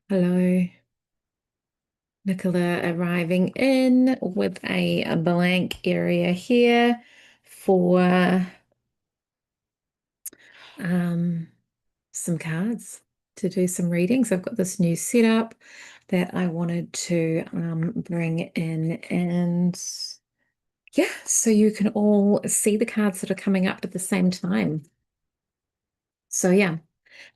Hello, Nicola arriving in with a blank area here for um, some cards to do some readings. I've got this new setup that I wanted to bring in, and yeah, so you can all see the cards that are coming up at the same time. So yeah,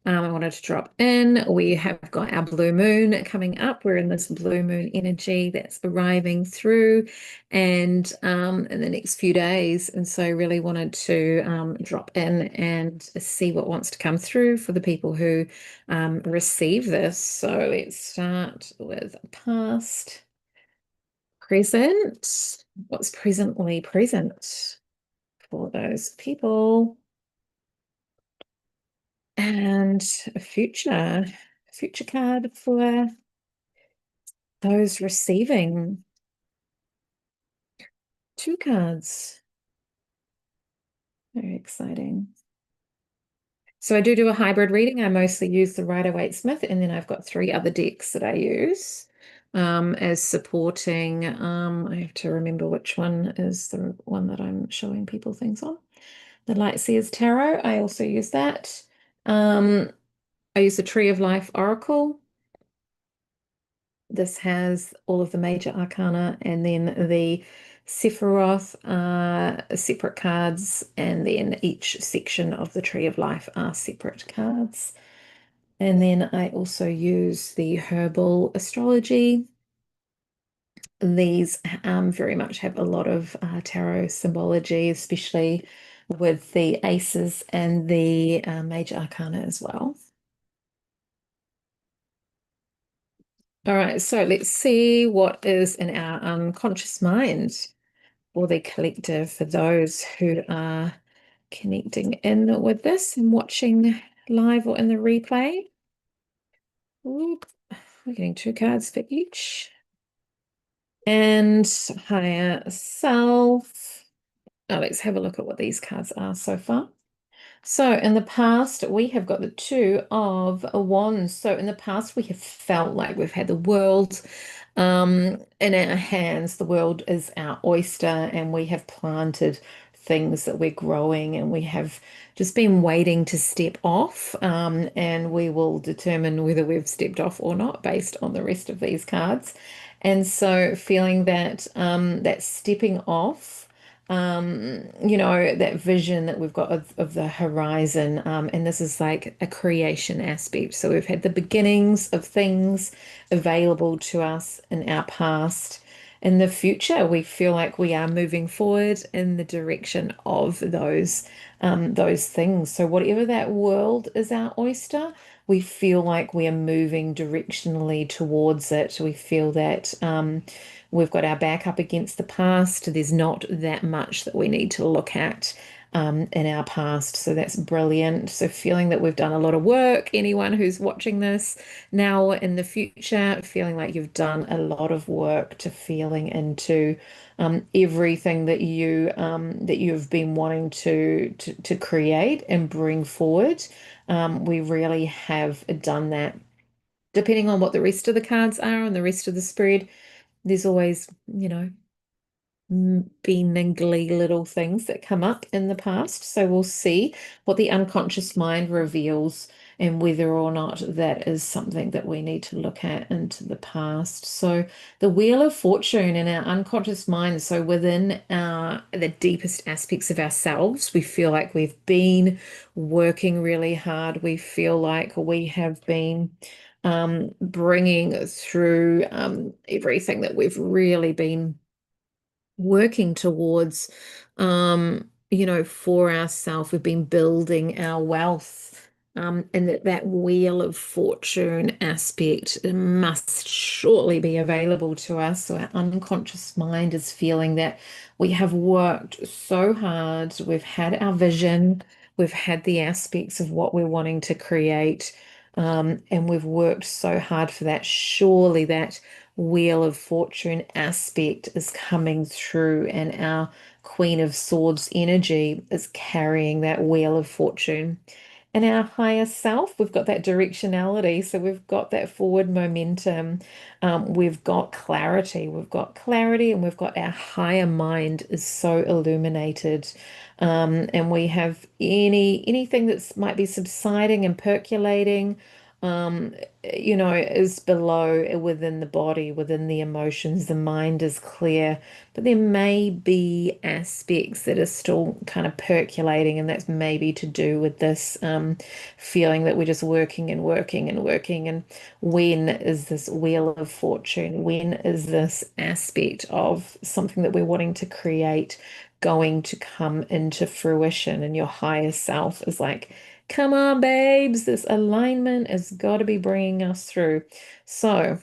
I wanted to drop in. We have got our blue moon coming up. We're in this blue moon energy that's arriving through and in the next few days. And so really wanted to drop in and see what wants to come through for the people who receive this. So let's start with past, present. What's presently present for those people? And a future card for those receiving. Two cards. Very exciting. So I do a hybrid reading. I mostly use the Rider-Waite-Smith, and then I've got three other decks that I use as supporting. I have to remember which one is the one that I'm showing people things on. The Lightseers Tarot. I also use that. Um, I use the Tree of Life Oracle. This has all of the major arcana and then the Sephiroth separate cards, and then each section of the Tree of Life are separate cards. And then I also use the herbal astrology. These very much have a lot of tarot symbology, especially with the aces and the major arcana as well. All right, so let's see what is in our unconscious mind for the collective, for those who are connecting in with this and watching live or in the replay. Oop, we're getting two cards for each. And higher self. Oh, let's have a look at what these cards are so far. So in the past, we have got the Two of Wands. So in the past, we have felt like we've had the world in our hands. The world is our oyster, and we have planted things that we're growing, and we have just been waiting to step off. And we will determine whether we've stepped off or not based on the rest of these cards. And so feeling that that stepping off that vision that we've got of the horizon. And this is like a creation aspect. So we've had the beginnings of things available to us in our past. In the future, we feel like we are moving forward in the direction of those things. So whatever that world is our oyster, we feel like we are moving directionally towards it. We feel that we've got our back up against the past. There's not that much that we need to look at in our past. So that's brilliant. So feeling that we've done a lot of work, anyone who's watching this now in the future, feeling like you've done a lot of work to feeling into everything that you've been wanting to create and bring forward. We really have done that. Depending on what the rest of the cards are and the rest of the spread, there's always, benigly little things that come up in the past. So we'll see what the unconscious mind reveals and whether or not that is something that we need to look at into the past. So the Wheel of Fortune in our unconscious mind, so within the deepest aspects of ourselves, we feel like we've been working really hard. We feel like we have been bringing through everything that we've really been working towards, for ourselves. We've been building our wealth. And that Wheel of Fortune aspect must shortly be available to us. So our unconscious mind is feeling that we have worked so hard. We've had our vision, we've had the aspects of what we're wanting to create, and we've worked so hard for that. Surely that Wheel of Fortune aspect is coming through, and our Queen of Swords energy is carrying that Wheel of Fortune. In our higher self, we've got that directionality. So we've got that forward momentum. We've got clarity, and we've got our higher mind is so illuminated. And we have anything that's might be subsiding and percolating. Um, is below within the body, within the emotions. The mind is clear, but there may be aspects that are still kind of percolating, and that's maybe to do with this feeling that we're just working and working and working. And when is this wheel of fortune? When is this aspect of something that we're wanting to create going to come into fruition? And your higher self is like, come on, babes, this alignment has got to be bringing us through. So,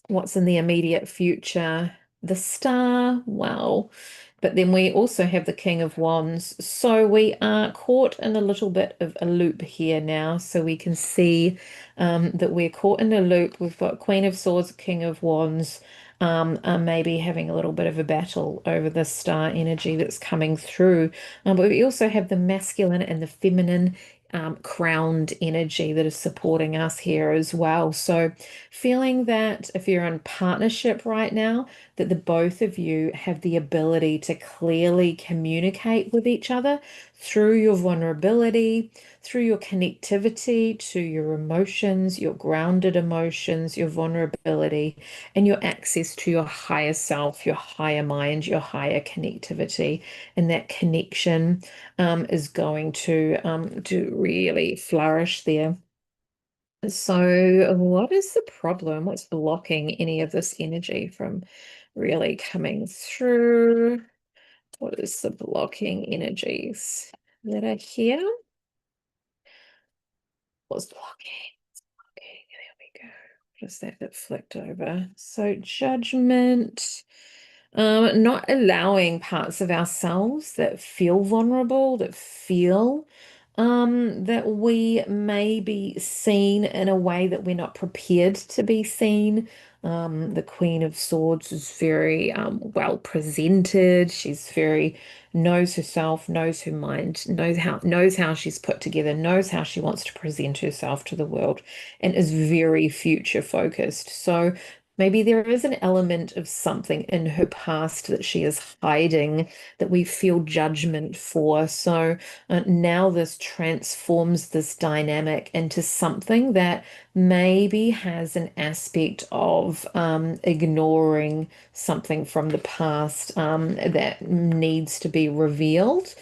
what's in the immediate future? The star, wow. But then we also have the King of Wands. So we are caught in a little bit of a loop here now. So we can see that we're caught in a loop. We've got Queen of Swords, King of Wands, are maybe having a little bit of a battle over the star energy that's coming through. But we also have the masculine and the feminine crowned energy that is supporting us here as well. So feeling that if you're in partnership right now, that the both of you have the ability to clearly communicate with each other through your vulnerability, through your connectivity to your emotions, your grounded emotions, your vulnerability, and your access to your higher self, your higher mind, your higher connectivity. And that connection is going to really flourish there. So, what is the problem? What's blocking any of this energy from really coming through? What is the blocking energies that are here? What's blocking? Okay, there we go. Just that flicked over. So, judgment. Not allowing parts of ourselves that feel vulnerable, that feel that we may be seen in a way that we're not prepared to be seen. The Queen of Swords is very well presented. She's very knows herself, knows her mind, knows how she's put together, knows how she wants to present herself to the world, and is very future focused. So maybe there is an element of something in her past that she is hiding that we feel judgment for. So now this transforms this dynamic into something that maybe has an aspect of ignoring something from the past that needs to be revealed.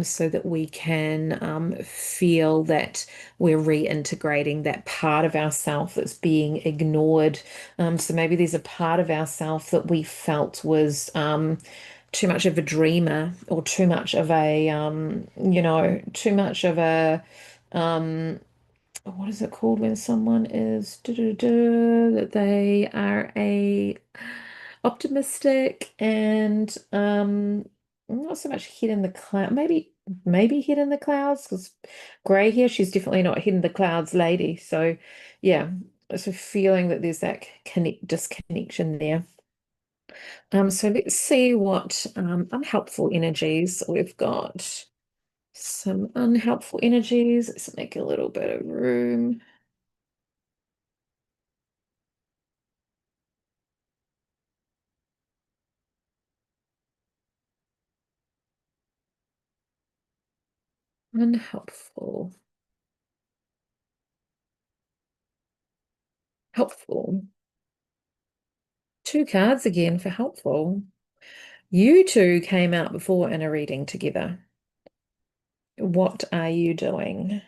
So that we can feel that we're reintegrating that part of ourself that's being ignored. So maybe there's a part of ourself that we felt was too much of a dreamer, or too much of a too much of a what is it called when someone is that they are a optimistic and not so much head in the cloud, maybe head in the clouds, because Grey here, she's definitely not head in the clouds lady. So yeah, so feeling that there's that disconnection there. So let's see what unhelpful energies we've got. Some unhelpful energies. Let's make a little bit of room. Unhelpful. Helpful. Two cards again for helpful. You two came out before in a reading together. What are you doing?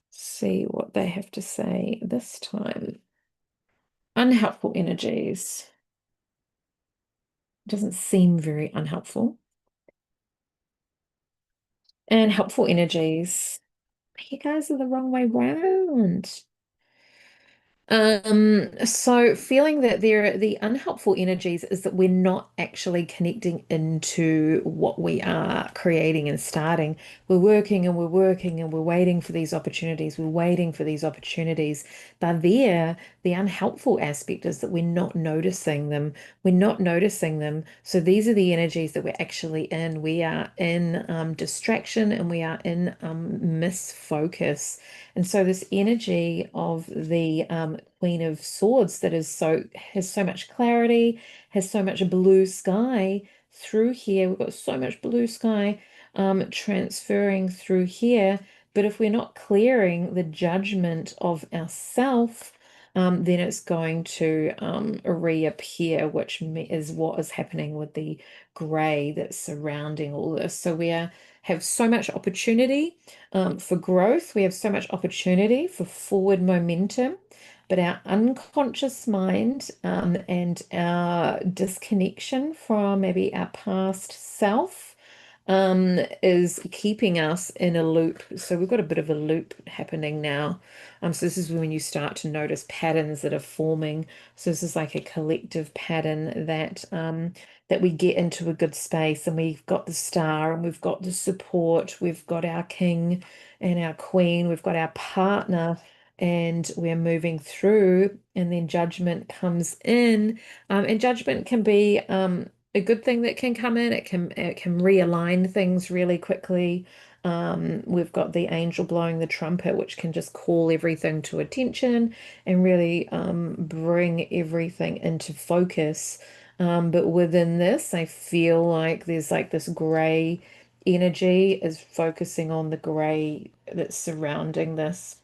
See what they have to say this time. Unhelpful energies. Doesn't seem very unhelpful. And helpful energies. You guys are the wrong way round. So feeling that the unhelpful energies is that we're not actually connecting into what we are creating and starting. We're working and we're working and we're waiting for these opportunities. We're waiting for these opportunities. But there, the unhelpful aspect is that we're not noticing them. We're not noticing them. So these are the energies that we're actually in. We are in distraction and we are in misfocus. And so this energy of the Queen of Swords that is so has so much clarity, has so much blue sky through here. We've got so much blue sky transferring through here. But if we're not clearing the judgment of ourself, then it's going to reappear, which is what is happening with the grey that's surrounding all this. So have so much opportunity for growth. We have so much opportunity for forward momentum, but our unconscious mind and our disconnection from maybe our past self is keeping us in a loop. So we've got a bit of a loop happening now. So this is when you start to notice patterns that are forming. So this is like a collective pattern that we get into a good space, and we've got the star and we've got the support, we've got our king and our queen, we've got our partner, and we're moving through, and then judgment comes in. And judgment can be a good thing that can come in. It can realign things really quickly. We've got the angel blowing the trumpet, which can just call everything to attention and really bring everything into focus. But within this, I feel like there's like this gray energy is focusing on the gray that's surrounding this.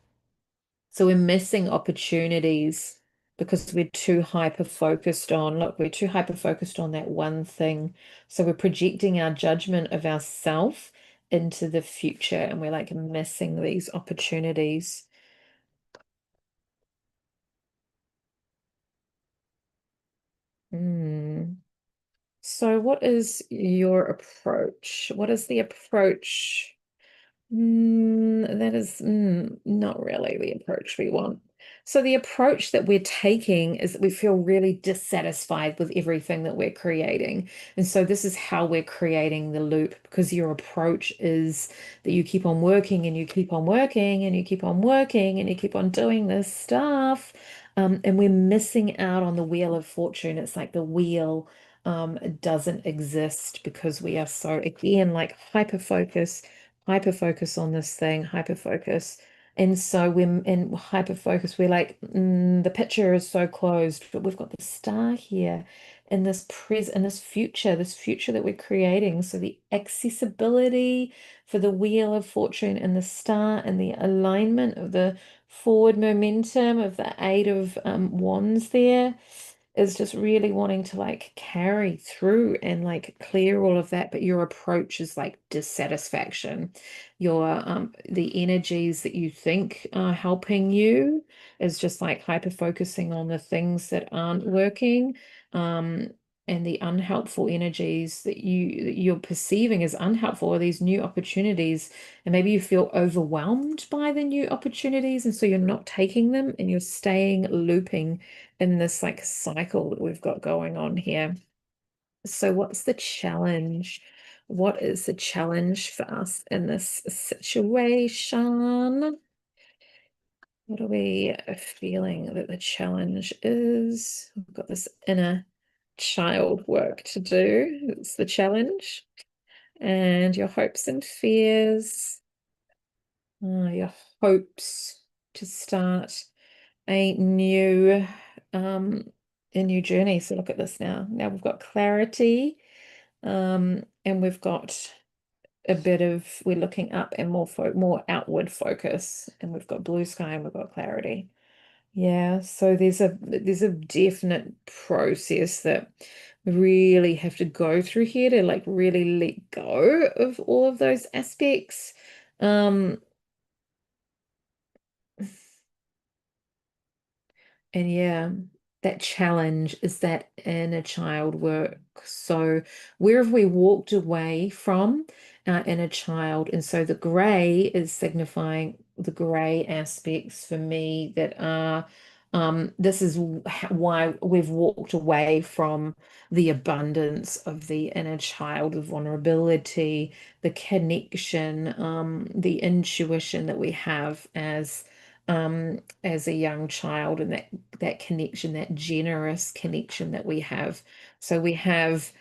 So we're missing opportunities because we're too hyper focused on, look, we're too hyper focused on that one thing. So we're projecting our judgment of ourself into the future, and we're like missing these opportunities. Hmm. So what is your approach? What is the approach? That is not really the approach we want. So the approach that we're taking is that we feel really dissatisfied with everything that we're creating. And so this is how we're creating the loop, because your approach is that you keep on working and you keep on working and you keep on working and you keep on doing this stuff. And we're missing out on the wheel of fortune. It's like the wheel doesn't exist because we are so, again, like hyper focus on this thing, hyper focus. And so we're in hyper focus. We're like, the picture is so closed, but we've got the star here in this future that we're creating. So the accessibility for the wheel of fortune and the star and the alignment of the forward momentum of the eight of wands there is just really wanting to like carry through and like clear all of that, but your approach is like dissatisfaction. Your the energies that you think are helping you is just like hyper focusing on the things that aren't working. Um and the unhelpful energies that you're perceiving as unhelpful are these new opportunities, and maybe you feel overwhelmed by the new opportunities, and so you're not taking them and you're staying looping in this like cycle that we've got going on here. So what's the challenge? What is the challenge for us in this situation? What are we feeling that the challenge is? We've got this inner child work to do. It's the challenge. And your hopes and fears. Your hopes to start a new um a new journey. So look at this now. Now we've got clarity, and we've got a bit of we're looking up and more outward focus, and we've got blue sky and we've got clarity. Yeah, so there's a definite process that we really have to go through here to like really let go of all of those aspects. Um, And yeah, that challenge is that inner child work. So where have we walked away from our inner child? And so the gray is signifying the gray aspects for me that are This is why we've walked away from the abundance of the inner child, the vulnerability, the connection, the intuition that we have as a young child, and that connection, that generous connection that we have. So we have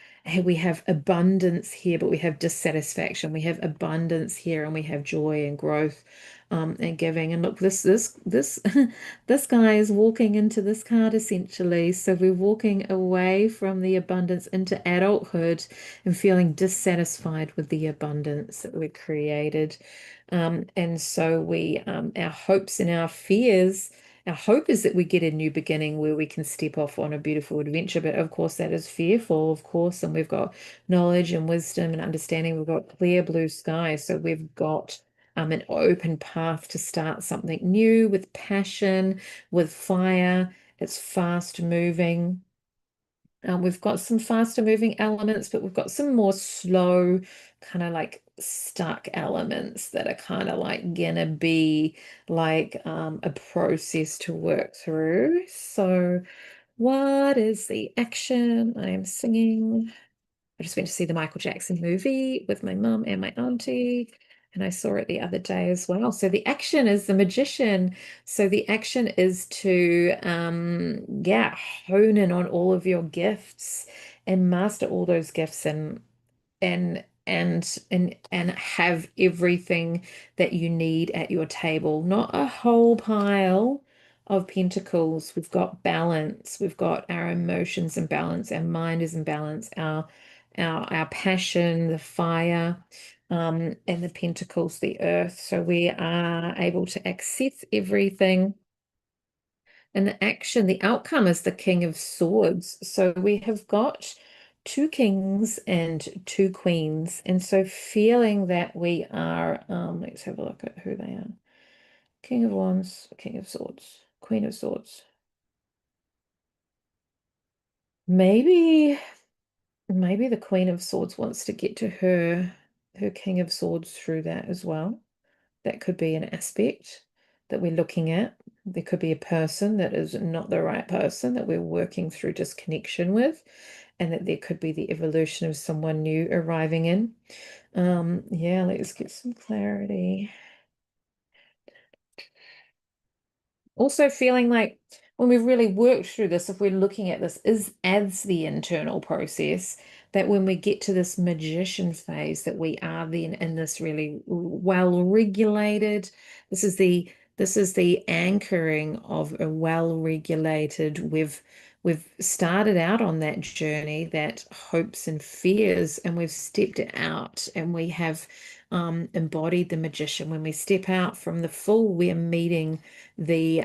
abundance here, but we have dissatisfaction. We have abundance here, and we have joy and growth, and giving. And look, this this guy is walking into this card essentially. So we're walking away from the abundance into adulthood and feeling dissatisfied with the abundance that we've created. And so our hopes and our fears. Our hope is that we get a new beginning where we can step off on a beautiful adventure, but of course that is fearful, of course, and we've got knowledge and wisdom and understanding. We've got clear blue skies, so we've got an open path to start something new with passion, with fire. It's fast moving. We've got some faster moving elements, but we've got some more slow, kind of like stuck elements that are kind of like gonna be like a process to work through. So, what is the action? I am singing. I just went to see the Michael Jackson movie with my mum and my auntie, and I saw it the other day as well. So the action is the magician. So the action is to, yeah, hone in on all of your gifts and master all those gifts, and have everything that you need at your table, not a whole pile of pentacles. We've got balance, we've got our emotions in balance, our mind is in balance, our passion, the fire, and the pentacles, the earth. So we are able to access everything. And the action, the outcome is the King of Swords. So we have got two kings and two queens. And so feeling that we are, let's have a look at who they are. King of Wands, King of Swords, Queen of Swords. Maybe, maybe the Queen of Swords wants to get to her King of Swords through that as well. That could be an aspect that we're looking at. There could be a person that is not the right person that we're working through disconnection with, and that there could be the evolution of someone new arriving in. Yeah, let's get some clarity. Also feeling like when we've really worked through this, if we're looking at this is as the internal process, that when we get to this magician phase, that we are then in this really well regulated, this is the anchoring of a well regulated, we've started out on that journey, that hopes and fears, and we've stepped out, and we have embodied the magician. When we step out from the full, we're meeting the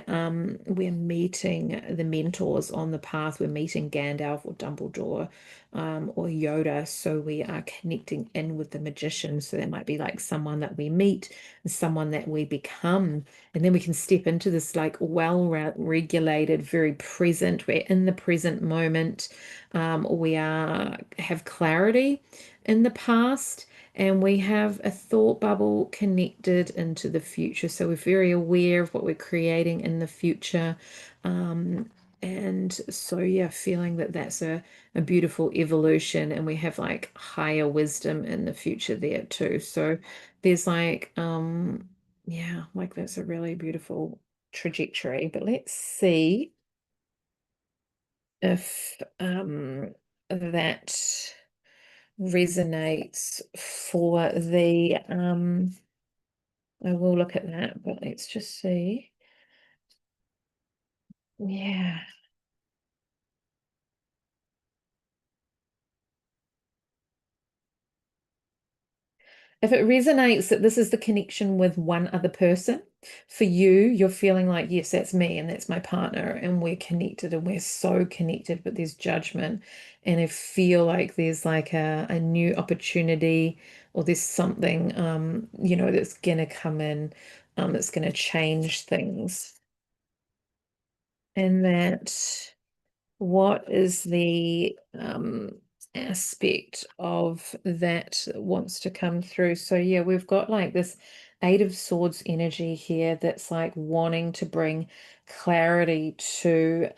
mentors on the path. We're meeting Gandalf or Dumbledore, or Yoda. So we are connecting in with the magician. So that might be like someone that we meet, someone that we become, and then we can step into this like well regulated, very present. We're in the present moment. We are have clarity in the past, and we have a thought bubble connected into the future. So we're very aware of what we're creating in the future. And so, yeah, feeling that that's a beautiful evolution, and we have like higher wisdom in the future there too. So there's like, yeah, like that's a really beautiful trajectory. But let's see if that resonates for the I will look at that, but let's just see. Yeah. If it resonates that this is the connection with one other person, for you, you're feeling like, yes, that's me and that's my partner, and we're connected and we're so connected, but there's judgment. And I feel like there's like a new opportunity, or there's something, that's gonna come in, that's gonna change things. And that what is the aspect of that that wants to come through? So yeah, we've got like this Eight of Swords energy here that's like wanting to bring clarity to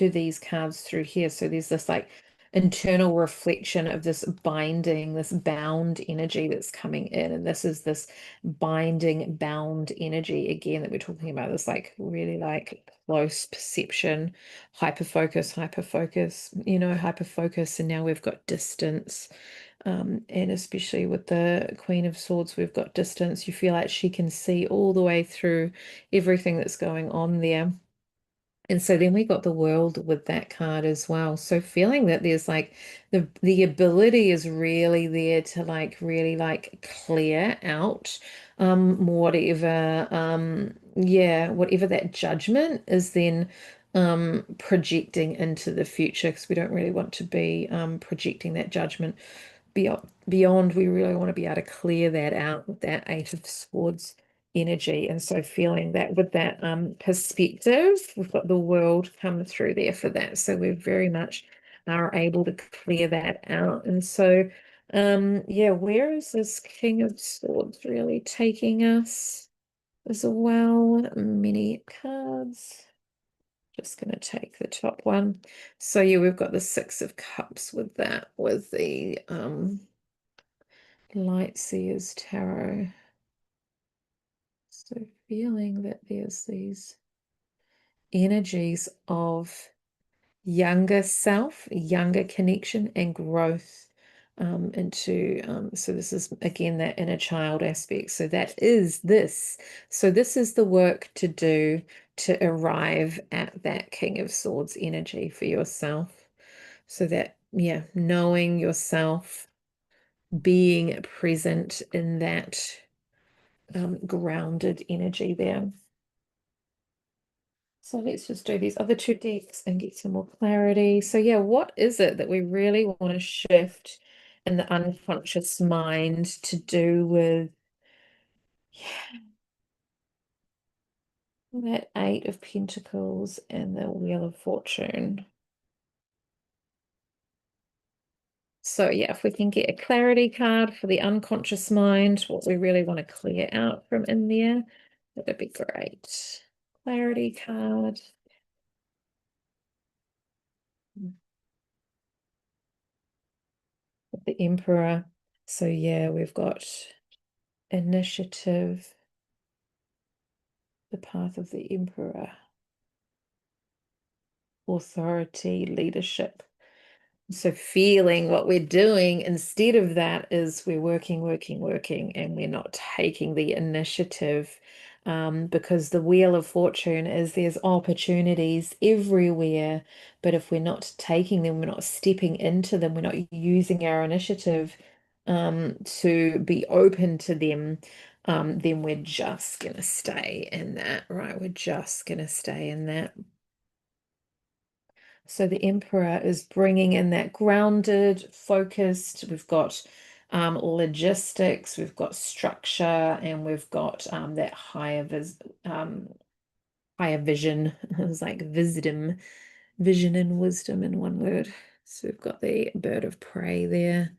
these cards through here. So there's this like internal reflection of this binding, this bound energy that's coming in. And this is this binding, bound energy again that we're talking about, this like really like close perception, hyper focus, hyper focus. And now we've got distance. And especially with the Queen of Swords, we've got distance. You feel like she can see all the way through everything that's going on there. And so then we got the World with that card as well. So feeling that there's like the ability is really there to like really like clear out whatever whatever that judgment is then projecting into the future, because we don't really want to be projecting that judgment beyond. We really want to be able to clear that out with that Eight of Swords energy. And so feeling that with that perspective, we've got the World come through there for that. So we very much are able to clear that out. And so yeah, where is this King of Swords really taking us as well? Many cards. Just going to take the top one. So yeah, we've got the Six of Cups with that, with the Light Seers Tarot. So feeling that there's these energies of younger self, younger connection and growth into so this is again that inner child aspect. So that is this. So this is the work to do to arrive at that King of Swords energy for yourself. So that, yeah, knowing yourself, being present in that grounded energy there. So let's just do these other two decks and get some more clarity. So yeah, what is it that we really want to shift in the unconscious mind to do with, yeah, that Eight of Pentacles and the Wheel of Fortune? So yeah, if we can get a clarity card for the unconscious mind, what we really want to clear out from in there, that'd be great. Clarity card. The Emperor. So yeah, we've got initiative, the path of the Emperor, authority, leadership. So feeling what we're doing instead of that is we're working, and we're not taking the initiative, because the Wheel of Fortune is there's opportunities everywhere, but if we're not taking them, we're not stepping into them, we're not using our initiative to be open to them, then we're just gonna stay in that, right? We're just gonna stay in that. So the Emperor is bringing in that grounded, focused. We've got logistics, we've got structure, and we've got that higher vision. It's like wisdom, vision and wisdom in one word. So we've got the bird of prey there.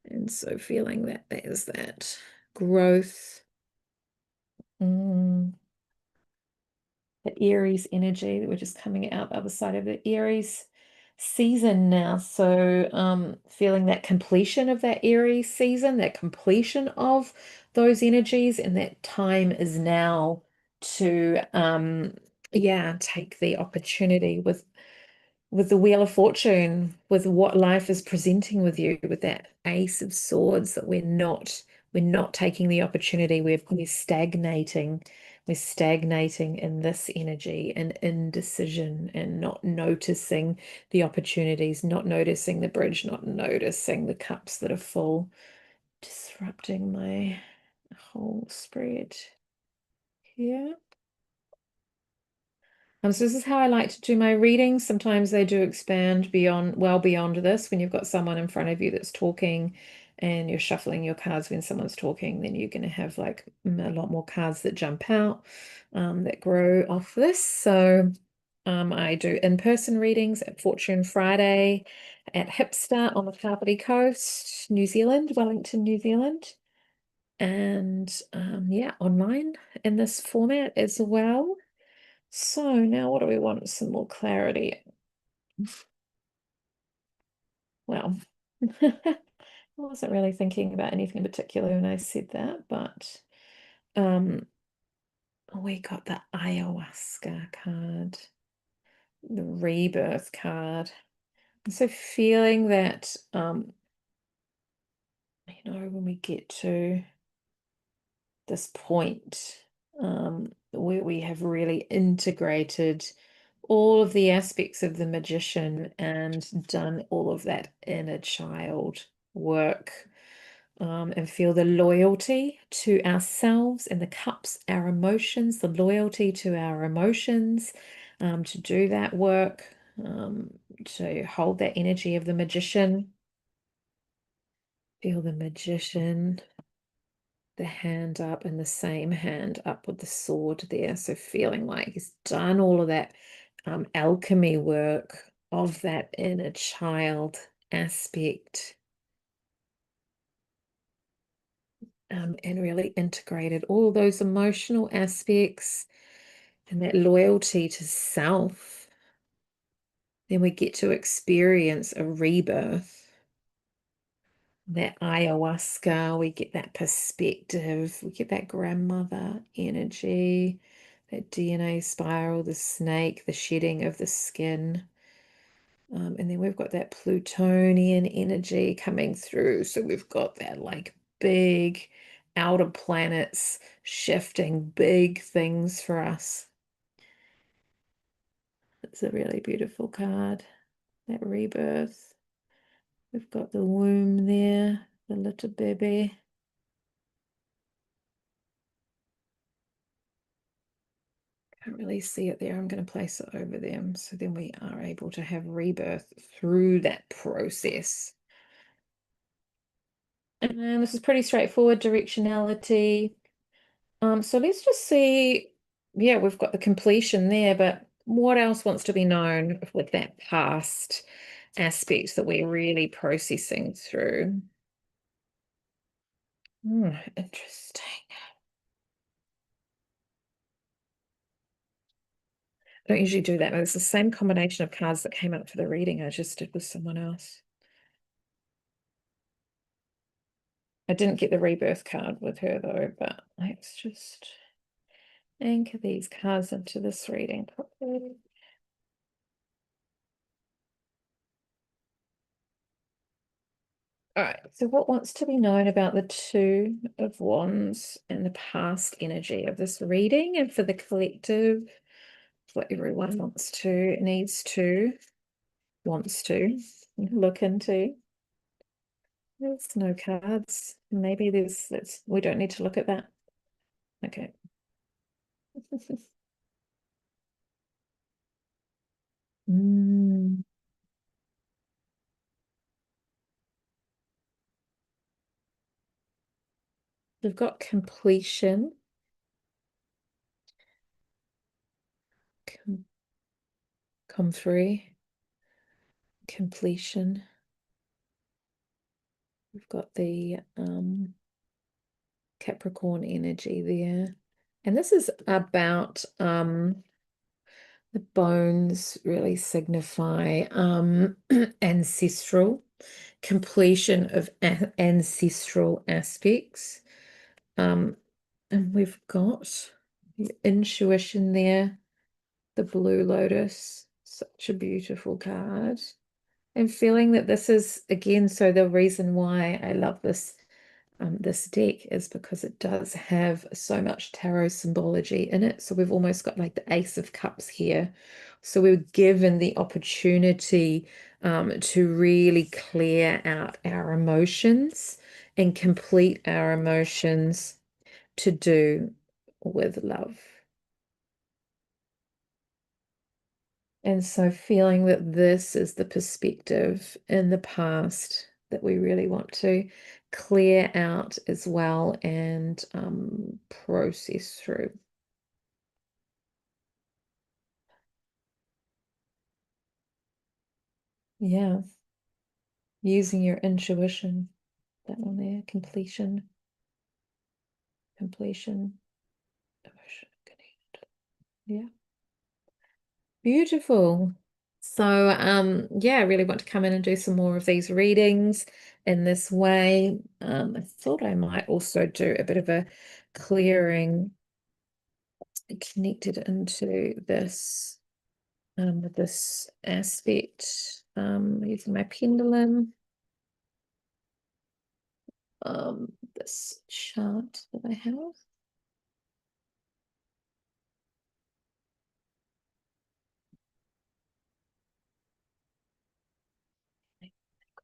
And so feeling that there's that growth. Mm. The Aries energy that we're just coming out the other side of the Aries season now. So feeling that completion of that Aries season, that completion of those energies, and that time is now to yeah, take the opportunity with the Wheel of Fortune, with what life is presenting with you, with that Ace of Swords, that we're not taking the opportunity. We're stagnating. We're stagnating in this energy and indecision, and not noticing the opportunities, not noticing the bridge, not noticing the cups that are full, disrupting my whole spread here. So this is how I like to do my readings. Sometimes they do expand well beyond this. When you've got someone in front of you that's talking and you're shuffling your cards when someone's talking, then you're going to have like a lot more cards that jump out, that grow off this. So I do in-person readings at Fortune Friday at Hipster on the Kapiti Coast, New Zealand, Wellington, New Zealand. and yeah, online in this format as well. So now what do we want? Some more clarity. Well, I wasn't really thinking about anything in particular when I said that, but um, we got the ayahuasca card, the rebirth card. And so feeling that, when we get to this point, where we have really integrated all of the aspects of the magician and done all of that inner child work, and feel the loyalty to ourselves and the cups, our emotions, the loyalty to our emotions, to do that work, to hold that energy of the magician. Feel the magician, the hand up, and the same hand up with the sword there. So feeling like he's done all of that alchemy work of that inner child aspect, and really integrated all those emotional aspects and that loyalty to self. Then we get to experience a rebirth. That ayahuasca, we get that perspective, we get that grandmother energy, that DNA spiral, the snake, the shedding of the skin. And then we've got that Plutonian energy coming through. So we've got that like big outer planets shifting big things for us. It's a really beautiful card, that rebirth. We've got the womb there, the little baby. Can't really see it there. I'm going to place it over them. So then we are able to have rebirth through that process. And this is pretty straightforward directionality. So let's just see. Yeah, we've got the completion there, but what else wants to be known with that past aspect that we're really processing through? Interesting. I don't usually do that, but it's the same combination of cards that came up for the reading I just did with someone else. I didn't get the rebirth card with her though, but let's just anchor these cards into this reading properly. All right, so what wants to be known about the Two of Wands and the past energy of this reading, and for the collective, what everyone wants to look into. There's no cards. Maybe we don't need to look at that. Okay. Mm, we've got completion. Com come through. Completion. We've got the Capricorn energy there. And this is about the bones really signify ancestral completion of ancestral aspects. Um, and we've got the intuition there, the blue lotus, such a beautiful card. And feeling that this is again, so the reason why I love this deck is because it does have so much tarot symbology in it. So we've almost got like the Ace of Cups here. So we're given the opportunity to really clear out our emotions and complete our emotions to do with love. And so feeling that this is the perspective in the past that we really want to clear out as well and process through. Yeah, using your intuition, that one there, completion. completion, emotion, connected. Yeah. Beautiful. So, yeah, I really want to come in and do some more of these readings in this way. I thought I might also do a bit of a clearing connected into this aspect, using my pendulum, this chart that I have.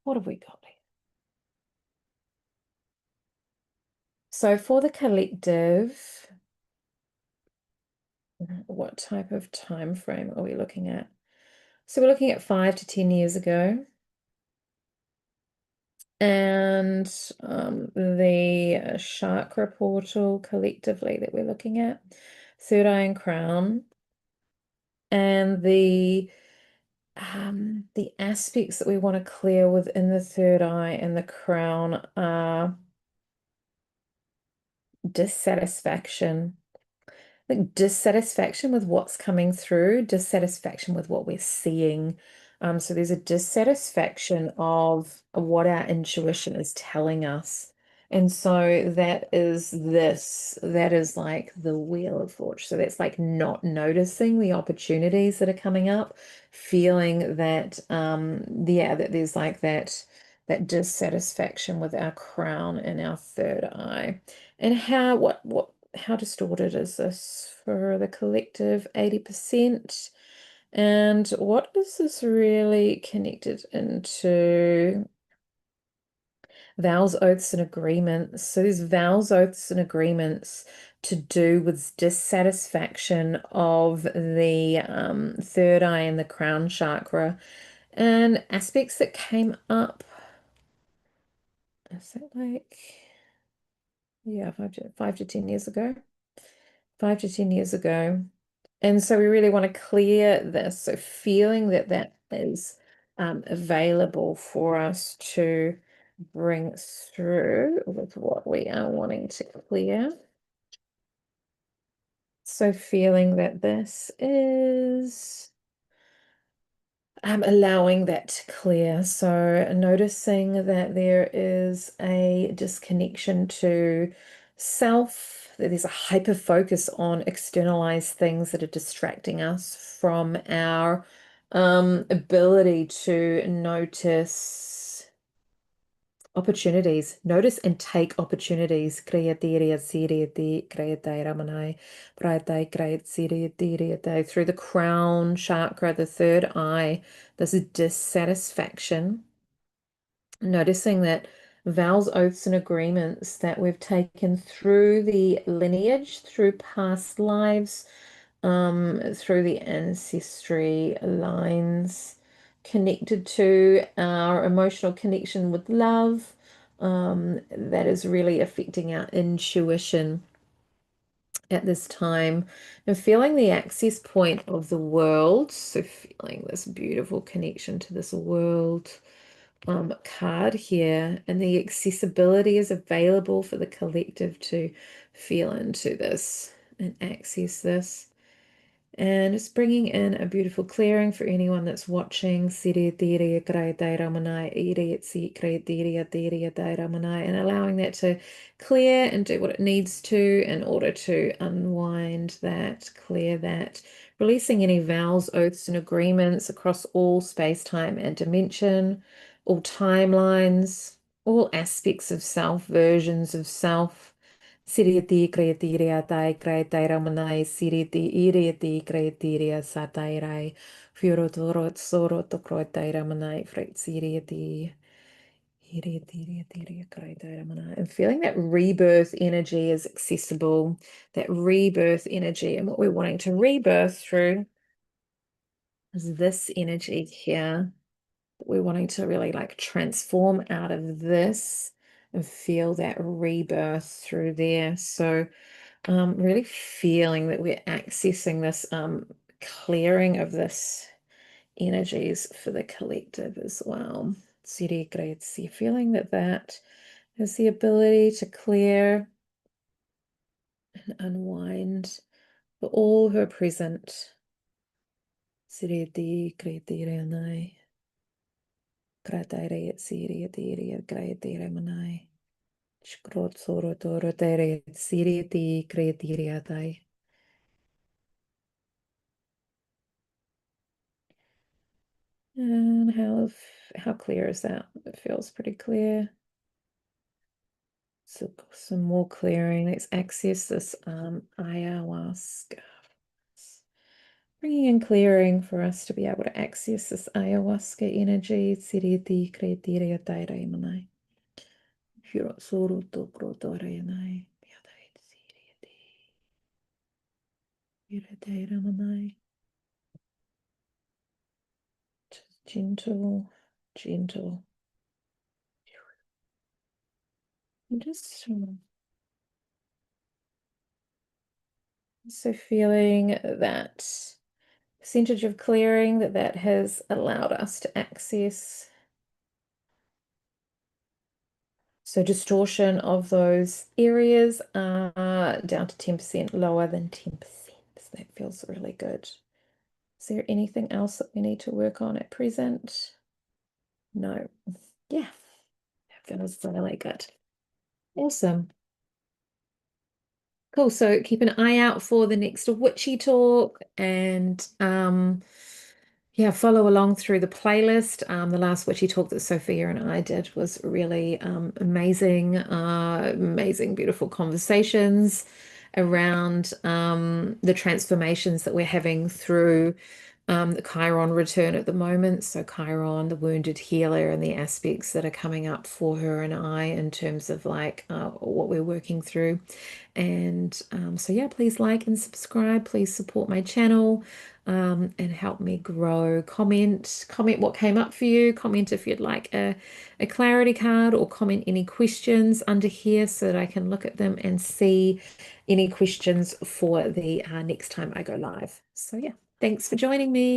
What have we got here? So for the collective, what type of time frame are we looking at? So we're looking at 5 to 10 years ago. And the chakra portal collectively that we're looking at, third eye and crown, and the aspects that we want to clear within the third eye and the crown are dissatisfaction. Like dissatisfaction with what's coming through, dissatisfaction with what we're seeing. So there's a dissatisfaction of what our intuition is telling us. And so that is that is like the Wheel of Fortune. So that's like not noticing the opportunities that are coming up, feeling that yeah, that there's like that dissatisfaction with our crown and our third eye. And how distorted is this for the collective 80%? And what is this really connected into? Vows, oaths, and agreements. So there's vows, oaths, and agreements to do with dissatisfaction of the third eye and the crown chakra, and aspects that came up. Is that like, yeah, 5 to 10 years ago? 5 to 10 years ago. And so we really want to clear this. So feeling that that is available for us to bring through with what we are wanting to clear. So feeling that this is allowing that to clear. So noticing that there is a disconnection to self, that there's a hyper focus on externalized things that are distracting us from our ability to notice opportunities, notice and take opportunities. Through the crown chakra, the third eye, there's a dissatisfaction. Noticing that vows, oaths, and agreements that we've taken through the lineage, through past lives, through the ancestry lines, connected to our emotional connection with love, that is really affecting our intuition at this time, and feeling the access point of the world. So feeling this beautiful connection to this world card here, and the accessibility is available for the collective to feel into this and access this. And just bringing in a beautiful clearing for anyone that's watching. And allowing that to clear and do what it needs to in order to unwind that, clear that, releasing any vows, oaths, and agreements across all space, time, and dimension, all timelines, all aspects of self, versions of self. Siriti criteria tai criteria manai siriti iriti criteria satairai fiorotoro soro to criteria manai freight siriti iriti criteria manai. And feeling that rebirth energy is accessible, that rebirth energy, and what we're wanting to rebirth through is this energy here. We're wanting to really like transform out of this and feel that rebirth through there. So really feeling that we're accessing this clearing of this energies for the collective as well. Feeling that that has the ability to clear and unwind for all who are present. Siriti kritire nai. Krataire siri tiri kraitire manai. Shkrot soro toro tere siriti kritire tai. And how clear is that? It feels pretty clear. So some more clearing. Let's access this ayahuasca. Bringing in clearing for us to be able to access this ayahuasca energy. Siriti kretire taira manai. Hiro soro to krotore nai. Piadai siriti. Ire taira manai. Just gentle, gentle. And just so feeling that percentage of clearing that has allowed us to access. So distortion of those areas are down to 10%, lower than 10%. So that feels really good. Is there anything else that we need to work on at present? No. Yeah, that feels really good. Awesome. Cool. So keep an eye out for the next witchy talk and yeah, follow along through the playlist. The last witchy talk that Sophia and I did was really amazing, amazing, beautiful conversations around the transformations that we're having through the Chiron return at the moment. So Chiron, the wounded healer, and the aspects that are coming up for her and I in terms of like what we're working through. And so yeah, please like and subscribe. Please support my channel and help me grow. Comment what came up for you. Comment if you'd like a clarity card, or comment any questions under here so that I can look at them and see any questions for the next time I go live. So yeah, thanks for joining me.